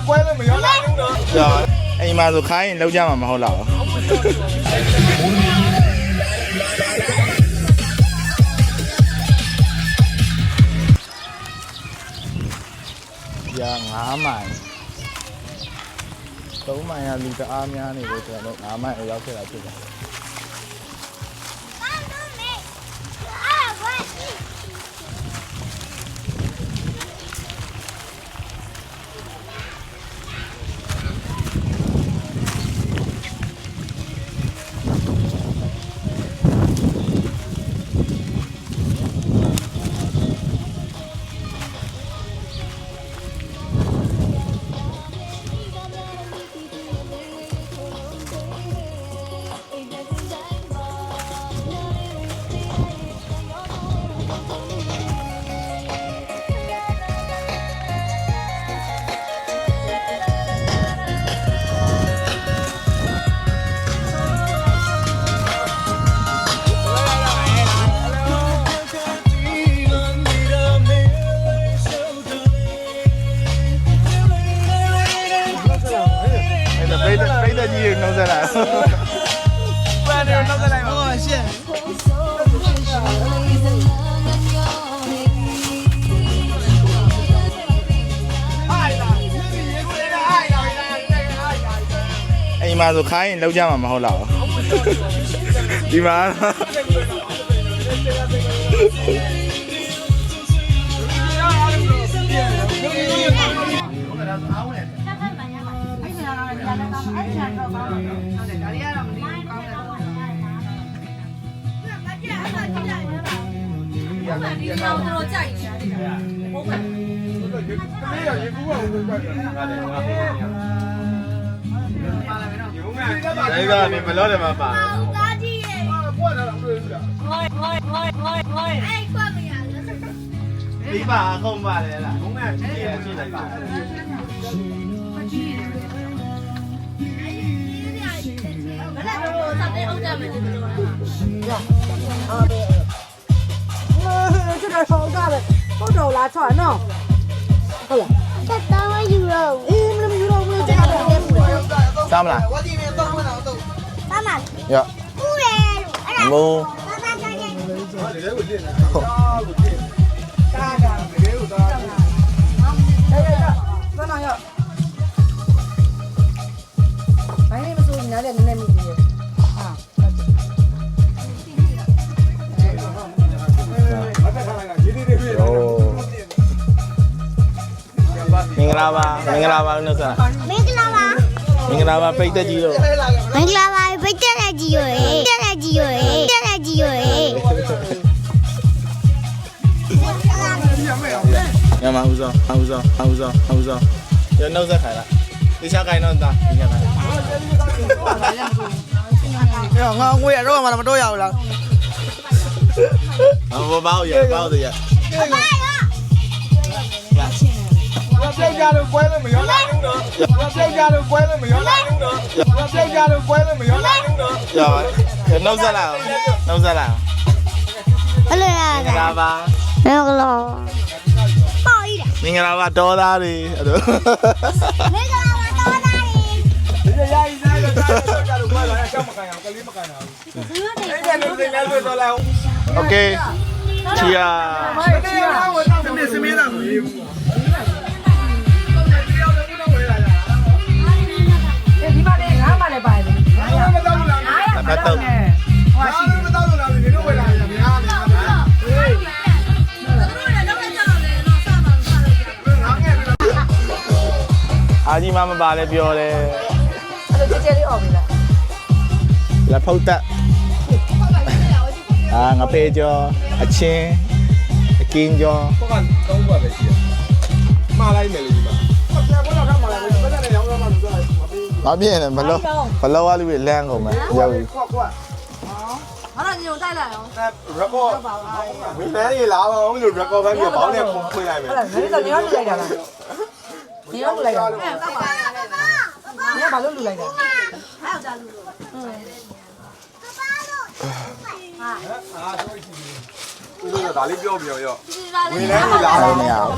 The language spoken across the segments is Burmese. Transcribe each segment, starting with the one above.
ပွဲလည်းမရောနိုင်ဘူးနော်အိမ်မှာဆိုခိုင်းရင်လောက်ကြမှာမဟုတ်လားရာ9မိုင်3မိုင်ရလူတအားများနေလို့ကျွန်တော်9မိုင်ရောက်ခဲ့တာဖြစ်တယ်နှုတ်ဆက်လိုက်ပန်းတယ်နှုတ်ဆက်လိုက်ပါဟုတ်ရှင့်အိမ်မှာဆိုခိုင်းရင်လောက်ကြမှာမဟုတ်လားဒီမှာဒီကောင်တော့ကြိုက်နေတာဟုတ်ပါဘူးရေကူပါဦးကြိုက်တယ်ဒါကနေဘလော့တယ်မှာပါကားကြီးရဲ့ပွက်လာတော့မတွေ့ဘူးလားဟိုအဲ့ကွက်မရဘူးဒီပါအခုံးပါလေလားဘုံကကြည့်ရကြည့်လိုက်ပါဘယ်လိုစတဲ့အောင်ကြမယ်ဒီလိုလား这个手干的，都走了，穿喏。好了，这当我有肉，哎，没有肉，没有这个。စားမလား妈妈，ရ不嘞，မူ妈妈看见。干嘛要？反正你们说你那点能耐米的啊。မင်္ဂလာပါနှုတ်ဆက်မင်္ဂလာပါ မင်္ဂလာပါပိတ်သက်ကြီးတို့မင်္ဂလာပါပိတ်တဲ့ကြီးရောတဲ့ကြီးရောတဲ့ကြီးရောညမဦးစောရနှုတ်ဆက်ခိုင်းလားတခြားခိုင်းတော့တာဒီညခိုင်းငါငွေတော့မှမတော့ရဘူးလားဘောရဘောတရပြောက်ကြလို့ပွဲလည်းမရောနိုင်ဘူးနော်ပြောက်ကြလို့ပွဲလည်းမရောနိုင်ဘူးနော်ပြောက်ကြလို့ပွဲလည်းမရောနိုင်ဘူးနော်ရနှုတ်ဆက်လိုက်ဟလိုရမင်္ဂလာပါမင်္ဂလာပေါ့ဤမင်္ဂလာပါတော်သားတွေအဲ့လိုမင်္ဂလာပါတော်သားတွေဒီရည်စားလို့ကြလို့ပွဲလာအချောင်းမကန်အောင်ကလေးမကန်အောင်အဲ့ဒါလို့တင်ရလို့တော်လာโอเคချီယာစမင်းလာမလို့ဒီမှာလေငါမှလည်းပါတယ်မတော်ဘူးလားမတော်လားဒီလိုဝယ်လာတယ်များအာကြီးမပါလဲပြောတယ်အဲ့လိုကြဲကြဲလေးអော်ပြီလားလက်ဖုတ်တက်ငါပေကျော်အချင်းအကင်းကျော်ဘက်က3ဘက်ပဲရှိတယ်မှားလိုက်မယ်လေဒီမှာပြန်ပေါ်လာခါမှာလာဘယ်နဲ့ရောင်းရမှာလို့ပြောတယ်မပြင်းနဲ့ဘလောကလူတွေလမ်းကုန်မယ်ရောက်ပြီခွက်好了，你用带来哦。record မင်းလည်းရေလာပါအောင်လို့ record ဘက်ပြဘောင်းနဲ့ဖွင့်လိုက်မယ်好了，你要录来的了。你要录来的。哎，爸爸。你要把录来的。还要加录。嗯。ဒါလေးပြောပြောရောဝင်လဲလာနေရအောင်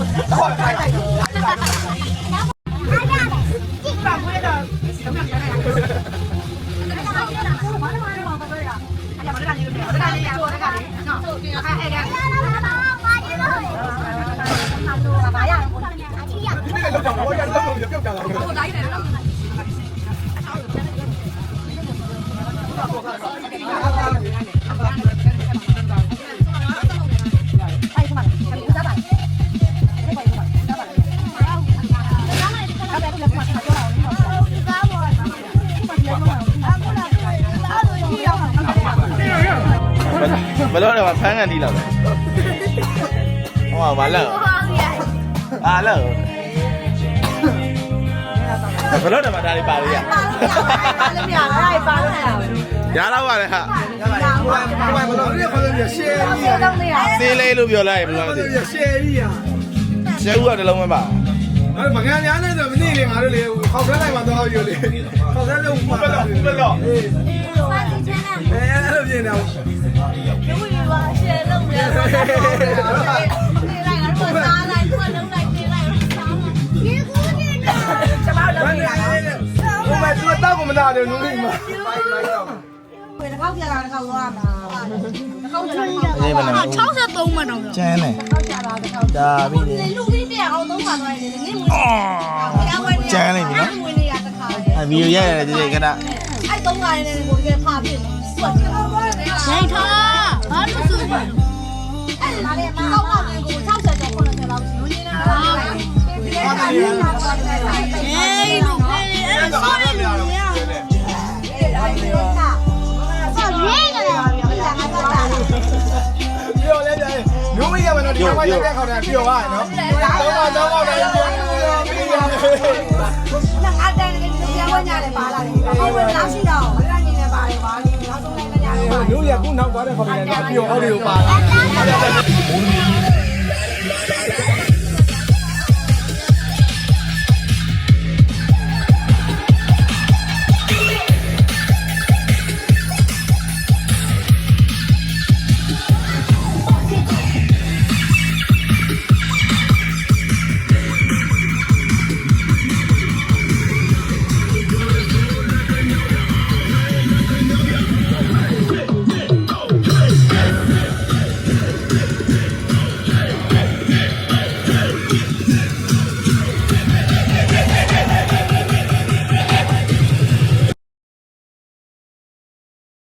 ဘယ်လိုလဲဖမ်းကန်တီးလောက်လဲဟောဘာလဲအားလဲဘယ်လိုတမဒါလေးပါလို့ရ လည်းမရအဲ့ပါလို့ရ ရတော့ပါလေဟာ ဘယ်လိုလဲခေါ်လို့ရှယ်ကြီး တော့နေရ သေးလေးလို့ပြောလိုက်ဘယ်လိုလဲ ရှယ်ကြီးอ่ะ ရှယ်ဦးကတလုံးမပါ အဲ့မကန်ညာနဲ့ဆိုမနေလေငါတို့လေခေါက်ဆဲလိုက်မှတော့ယူလေခေါက်ဆဲလုံးပါတော့ ဘယ်လို အဲ့လိုပြင်နေအောင် လူကြီးပါရှယ်လုံးတယ်နေလိုက်တော့စားလိုက်တော့လုံးလိုက်နေလိုက်စားမှာဒီကူနေတာ ကျမတို့လည်းနေရ ဟိုမှာသူတော့ကိုမနာတယ်နူးနေမှာ ဘယ်တစ်ခေါက်ကြာတာတစ်ခေါက်သွားမှာတစ်ခေါက်ကြာတာတစ်ခေါက် အေးဘယ်လို 63မှတ်တော့ ကျန်းတယ် တစ်ခေါက်ကြာတာတစ်ခေါက် ဒါပြီလေ လူကြီးပြအောင်သုံးပါသွားတယ်နေဝင်ဝင်နေရတခါ အဲဗီဒီယိုရိုက်ရတယ်ဒီကန အဲ့သုံးပါနေကိုကြီးဖာပြစ်ဆွတ်ချောပါနေနေထားဘာလို့ဆိုပါအဲ့ဒါလည်းမကောက်တော့ကို60ကျော်90လောက်ရှိနေနေတာအေးလူအဲ့ဒါဆိုရင်လည်းပြောလဲတယ်နူးမရမနော်ဒီမှာတက်ခေါက်တယ်ပြောပါနော်တော့လည်းပြောပြီးရတယ် ငါတန်းနေပြန်ဝင်ရတယ်ပါလာတယ်ဟိုဝင်လောက်ရှိတော့ဘယ်ကနေလဲပါတယ်ပါနောက်ဆုံးလိုက်လိုက်ရတယ် နူးရခုနောက်သွားတဲ့ခေါက်တယ်ပြောအော်ဒီကိုပါ